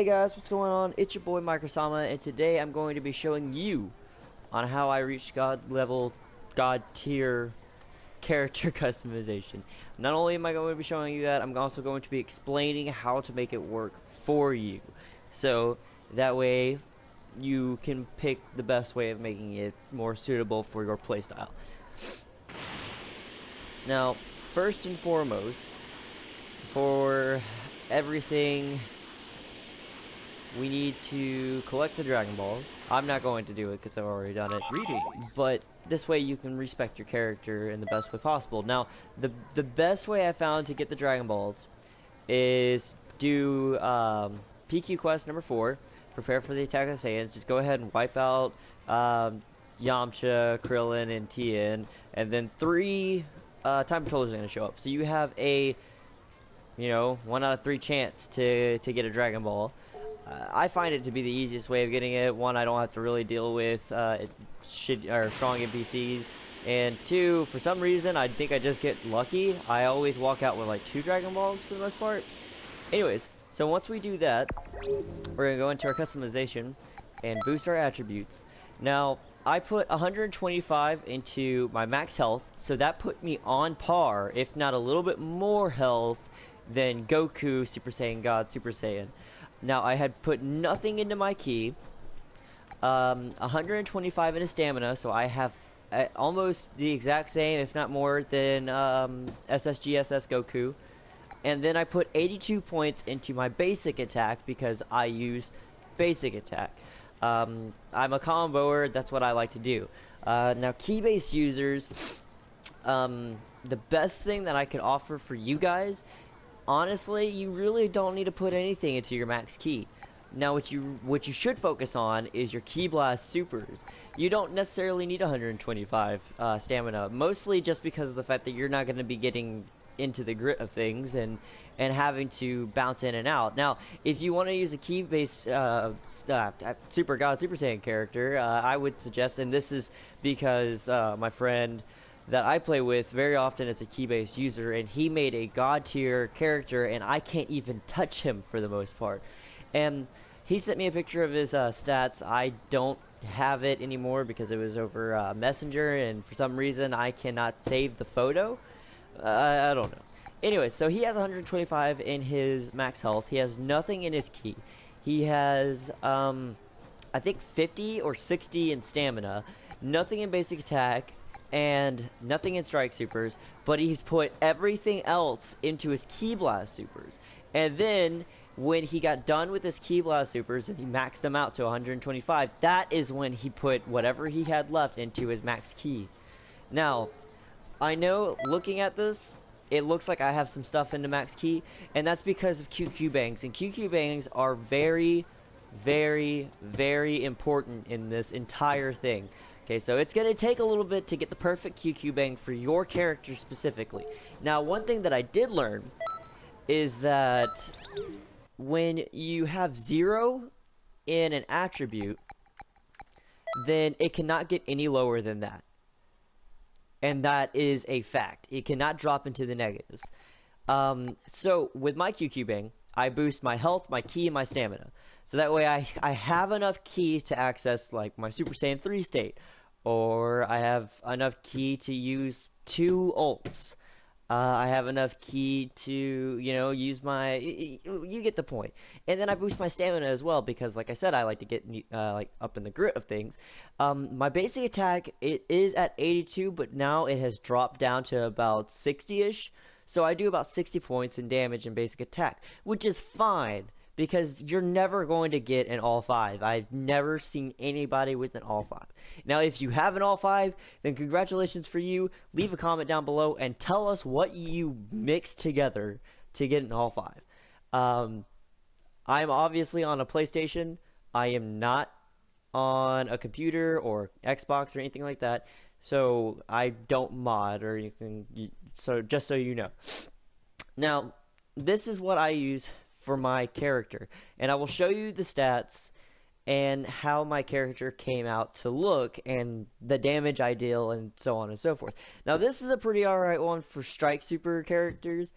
Hey guys, what's going on? It's your boy Microsama, and today I'm going to be showing you on how I reached God tier character customization. Not only am I going to be showing you that, I'm also going to be explaining how to make it work for you. So that way you can pick the best way of making it more suitable for your playstyle. Now, first and foremost, for everything, we need to collect the Dragon Balls. I'm not going to do it because I've already done it. Greetings. But this way you can respect your character in the best way possible. Now, the best way I found to get the Dragon Balls is do PQ quest number 4. Prepare for the attack of the Saiyans. Just go ahead and wipe out Yamcha, Krillin, and Tien. And then 3 time patrollers are going to show up. So you have a 1 out of 3 chance to get a Dragon Ball. I find it to be the easiest way of getting it. 1, I don't have to really deal with strong NPCs. And 2, for some reason, I think I just get lucky. I always walk out with like 2 Dragon Balls for the most part. Anyways, so once we do that, we're going to go into our customization and boost our attributes. Now, I put 125 into my max health, so that put me on par, if not a little bit more health, than Goku, Super Saiyan God, Super Saiyan. Now, I had put nothing into my ki, 125 into stamina, so I have almost the exact same, if not more, than SSGSS Goku. And then I put 82 points into my basic attack because I use basic attack. I'm a comboer, that's what I like to do. Now, key-based users, the best thing that I can offer for you guys, honestly, you really don't need to put anything into your max ki. Now, what you should focus on is your Ki Blast supers. You don't necessarily need 125 stamina, mostly just because of the fact that you're not going to be getting into the grit of things and having to bounce in and out. Now, if you want to use a key-based Super God, Super Saiyan character, I would suggest, and this is because my friend that I play with very often is a key-based user, and he made a God tier character, and I can't even touch him for the most part. And he sent me a picture of his stats. I don't have it anymore because it was over Messenger, and for some reason I cannot save the photo. I don't know. Anyway, so he has 125 in his max health. He has nothing in his ki. He has, I think 50 or 60 in stamina, nothing in basic attack, and nothing in strike supers, but he's put everything else into his Ki Blast supers. And then when he got done with his Ki Blast supers and he maxed them out to 125, that is when he put whatever he had left into his max ki. Now, I know looking at this, it looks like I have some stuff into max ki, and that's because of QQBangs, and QQBangs are very, very, very important in this entire thing. Okay, so it's going to take a little bit to get the perfect QQBang for your character specifically. Now, one thing that I did learn is that when you have 0 in an attribute, then it cannot get any lower than that. And that is a fact. It cannot drop into the negatives. So with my QQBang, I boost my health, my ki, and my stamina. So that way I have enough ki to access like my Super Saiyan 3 state. Or I have enough ki to use 2 ults. I have enough ki to, use my... You get the point. And then I boost my stamina as well because, like I said, I like to get like up in the grit of things. My basic attack, it is at 82, but now it has dropped down to about 60-ish. So I do about 60 points in damage in basic attack, which is fine. Because you're never going to get an all 5. I've never seen anybody with an all 5. Now, if you have an all 5, then congratulations for you. Leave a comment down below and tell us what you mixed together to get an all 5. I'm obviously on a PlayStation. I am not on a computer or Xbox or anything like that. So I don't mod or anything. So just so you know. Now, this is what I use for my character, and I will show you the stats and how my character came out to look and the damage I deal and so on and so forth. Now, this is a pretty alright one for strike super characters,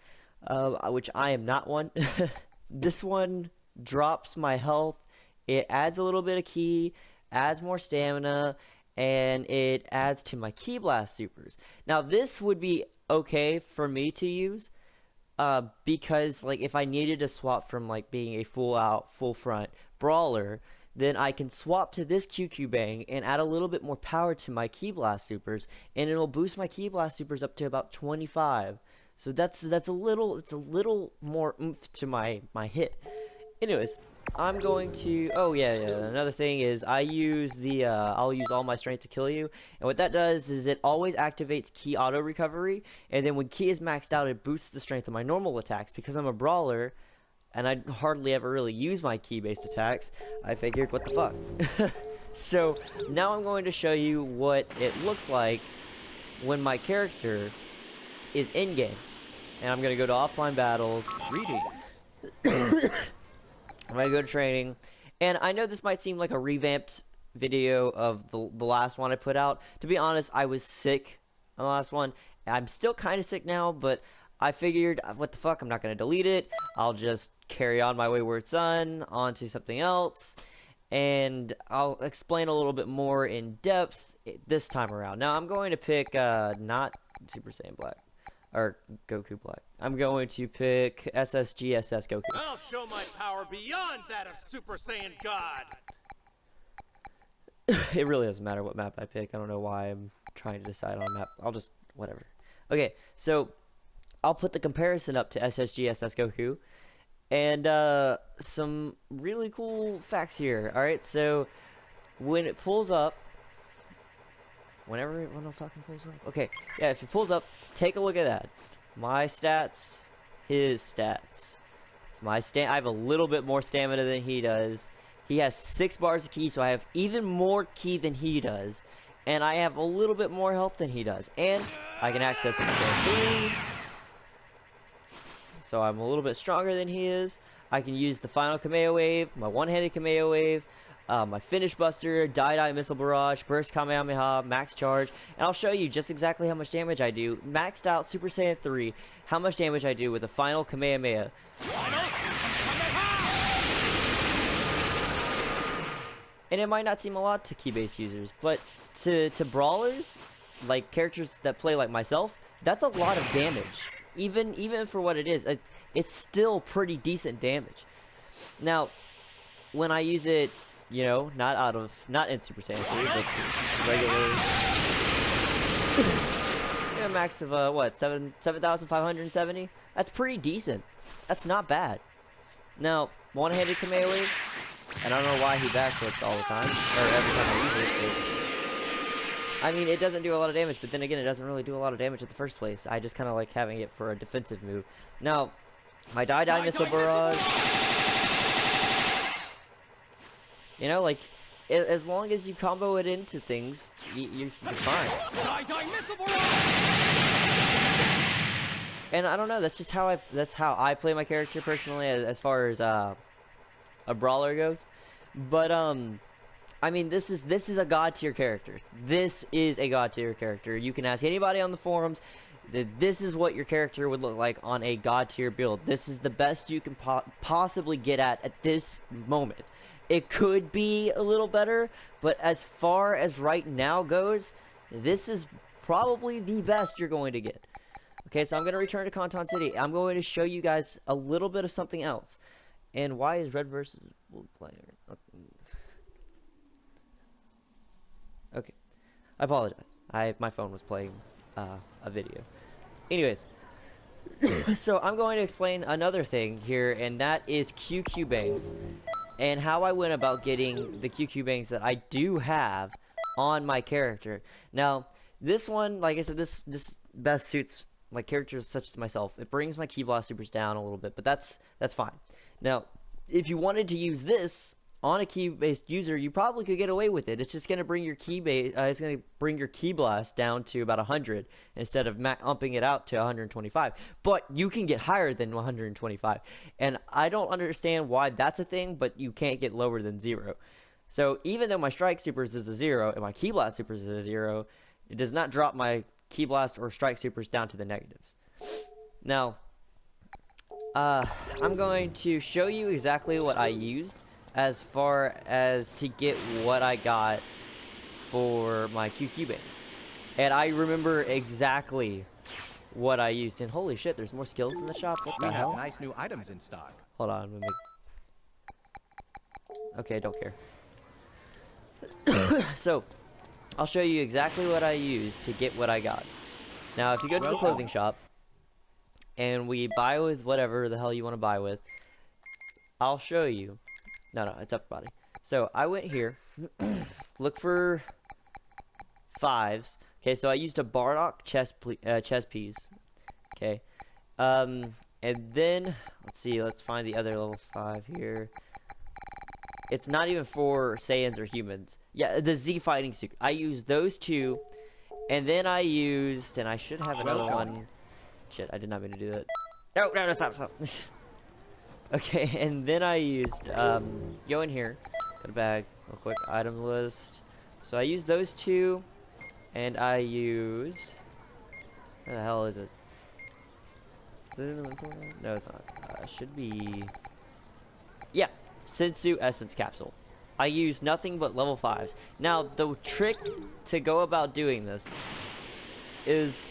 which I am not one. This one drops my health, it adds a little bit of ki, adds more stamina, and it adds to my ki blast supers. Now this would be okay for me to use, because like if I needed to swap from like being a full out, full front brawler, then I can swap to this QQBang and add a little bit more power to my ki blast supers, and it'll boost my ki blast supers up to about 25. So it's a little more oomph to my hit. Anyways, I'm going to, oh yeah, another thing is I use the, I'll use all my strength to kill you, and what that does is it always activates ki auto recovery, and then when ki is maxed out, it boosts the strength of my normal attacks. Because I'm a brawler, and I hardly ever really use my ki based attacks, I figured, what the fuck. So, now I'm going to show you what it looks like when my character is in-game. And I'm going to go to offline battles. Greetings. I'm gonna go to training, and I know this might seem like a revamped video of the last one I put out. To be honest, I was sick on the last one. I'm still kind of sick now, but I figured, what the fuck, I'm not gonna delete it. I'll just carry on my wayward son onto something else, and I'll explain a little bit more in depth this time around. Now, I'm going to pick, not Super Saiyan Black. Or Goku Black. I'm going to pick SSGSS Goku. I'll show my power beyond that of Super Saiyan God. It really doesn't matter what map I pick. I don't know why I'm trying to decide on a map. I'll just, whatever. Okay, so I'll put the comparison up to SSGSS Goku. And some really cool facts here. Alright, so when it pulls up, when it fucking pulls up. Okay, yeah, if it pulls up, take a look at that. My stats, his stats. It's I have a little bit more stamina than he does. He has 6 bars of ki, so I have even more ki than he does. And I have a little bit more health than he does. And I can access Super Saiyan 3. So I'm a little bit stronger than he is. I can use the final Kameo Wave, my one-handed Kameo Wave, my Finish Buster, Die Missile Barrage, Burst Kamehameha, Max Charge, and I'll show you just exactly how much damage I do, maxed out Super Saiyan 3, how much damage I do with the final Kamehameha. And it might not seem a lot to key-based users, but to brawlers, like characters that play like myself, that's a lot of damage. Even for what it is, it's still pretty decent damage. Now, when I use it, you know, not in Super Saiyan 3, but just regular. Yeah, max of what, 7,570? That's pretty decent. That's not bad. Now, one-handed Kameo Wave, and I don't know why he backflips all the time, or every time I use it. But, I mean, it doesn't do a lot of damage, but then again, it doesn't really do a lot of damage in the first place. I just kind of like having it for a defensive move. Now, my Die Missile Barrage. You know, like, as long as you combo it into things, you're fine. And I don't know, that's just how I play my character personally, as far as a brawler goes. But I mean, this is a god tier character. This is a god tier character. You can ask anybody on the forums that this is what your character would look like on a god tier build. This is the best you can possibly get at this moment. It could be a little better, but as far as right now goes, this is probably the best you're going to get. Okay, so I'm going to return to Conton City. I'm going to show you guys a little bit of something else. And why is Red versus Blue player? Okay, I apologize. My phone was playing a video. Anyways, so I'm going to explain another thing here, and that is QQBangs. And how I went about getting the QQBangs that I do have on my character. Now, this one, like I said, this best suits like characters such as myself. It brings my ki blast supers down a little bit, but that's fine. Now, if you wanted to use this on a ki-based user, you probably could get away with it. It's just going to bring your it's going to bring your ki blast down to about 100 instead of upping it out to 125. But you can get higher than 125, and I don't understand why that's a thing. But you can't get lower than 0. So even though my strike supers is a 0 and my ki blast supers is a 0, it does not drop my ki blast or strike supers down to the negatives. Now, I'm going to show you exactly what I used as far as to get what I got for my QQBangs. And I remember exactly what I used. And holy shit, there's more skills in the shop. What the We hell? have nice new items in stock. Hold on, let me... Okay, don't care. So, I'll show you exactly what I used to get what I got. Now, if you go to the clothing shop, and we buy with whatever the hell you want to buy with, I'll show you. No, it's everybody. So, I went here, look for 5s. Okay, so I used a Bardock chess piece. Okay. And then, let's see, let's find the other level 5 here. It's not even for Saiyans or humans. Yeah, the Z fighting suit. I used those 2, and then I used, and I should have another one. Shit, I did not mean to do that. No, stop. Okay, and then I used, go in here, go to bag, real quick, item list. So I used those 2, and I use, where the hell is it? Is it in the report? No, it's not. Should be, yeah, Sensu Essence Capsule. I use nothing but level 5s. Now, the trick to go about doing this is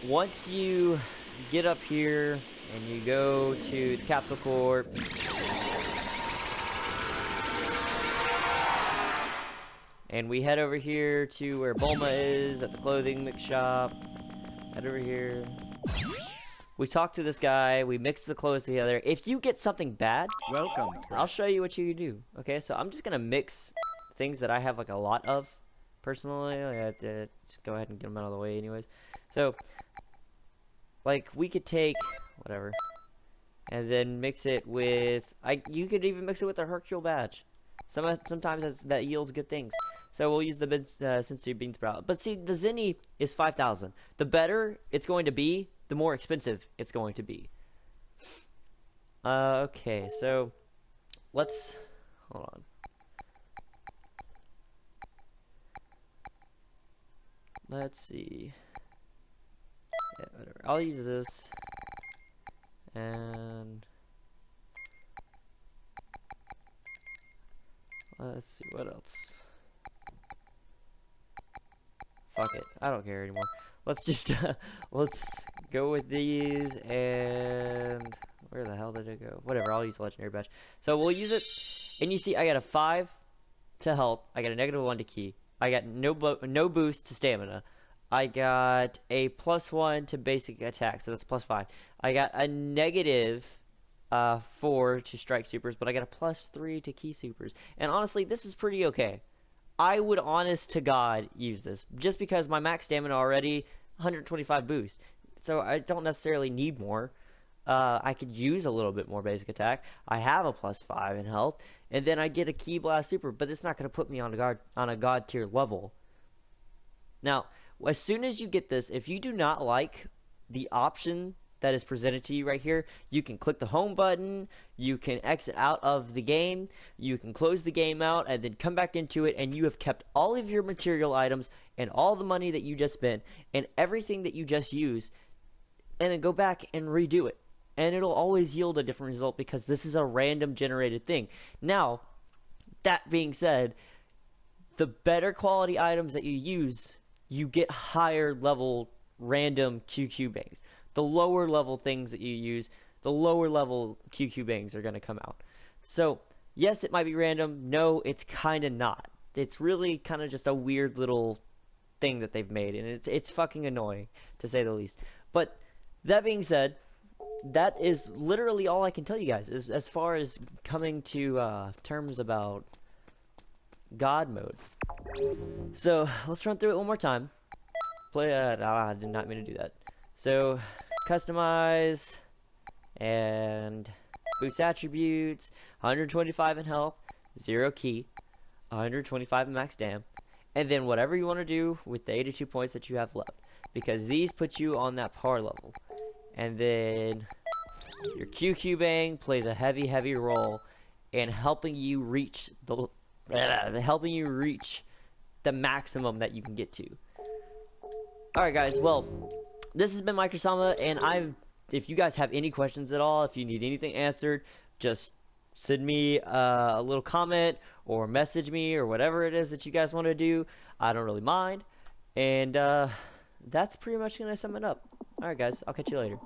once you get up here and you go to the Capsule Corp, and we head over here to where Bulma is at the clothing mix shop. Head over here. We talk to this guy, we mix the clothes together. If you get something bad, I'll show you what you can do. Okay, so I'm just gonna mix things that I have like a lot of personally. I have to just go ahead and get them out of the way anyways. So, like, we could take whatever and then mix it with, you could even mix it with a Hercule badge. Sometimes that yields good things. So we'll use the Sensu Bean Sprout. But see, the Zenny is 5,000. The better it's going to be, the more expensive it's going to be. Okay, so let's hold on. Let's see. Yeah, whatever. I'll use this. And let's see what else. Fuck it. I don't care anymore. Let's just let's go with these, and where the hell did it go? Whatever, I'll use legendary badge. So we'll use it, and you see I got a 5 to health, I got a -1 to ki, I got no boost to stamina, I got a +1 to basic attack, so that's +5. I got a -4 to strike supers, but I got a +3 to ki supers. And honestly, this is pretty okay. I would, honest to God, use this. Just because my max stamina already, 125 boost. So I don't necessarily need more. I could use a little bit more basic attack. I have a +5 in health. And then I get a Ki Blast Super, but it's not going to put me on a God tier level. Now, as soon as you get this, if you do not like the option that is presented to you right here, you can click the home button, you can exit out of the game, you can close the game out, and then come back into it, and you have kept all of your material items and all the money that you just spent and everything that you just used, and then go back and redo it. And it'll always yield a different result because this is a random generated thing. Now, that being said, the better quality items that you use, you get higher level random QQBangs. The lower level things that you use, the lower level QQBangs are going to come out. So, yes, it might be random. No, it's kind of not. It's really kind of just a weird little thing that they've made, and it's fucking annoying, to say the least. But, that being said, that is literally all I can tell you guys, as far as coming to terms about God mode. So, let's run through it one more time. I did not mean to do that. So, customize, and boost attributes, 125 in health, 0 ki, 125 in max dam, and then whatever you want to do with the 82 points that you have left, because these put you on that par level. And then your QQBang plays a heavy role in helping you reach the maximum that you can get to. Alright guys, well, this has been Microsama, and I've if you guys have any questions at all, if you need anything answered, just send me a little comment or message me or whatever it is that you guys want to do. I don't really mind. And that's pretty much going to sum it up. All right, guys. I'll catch you later.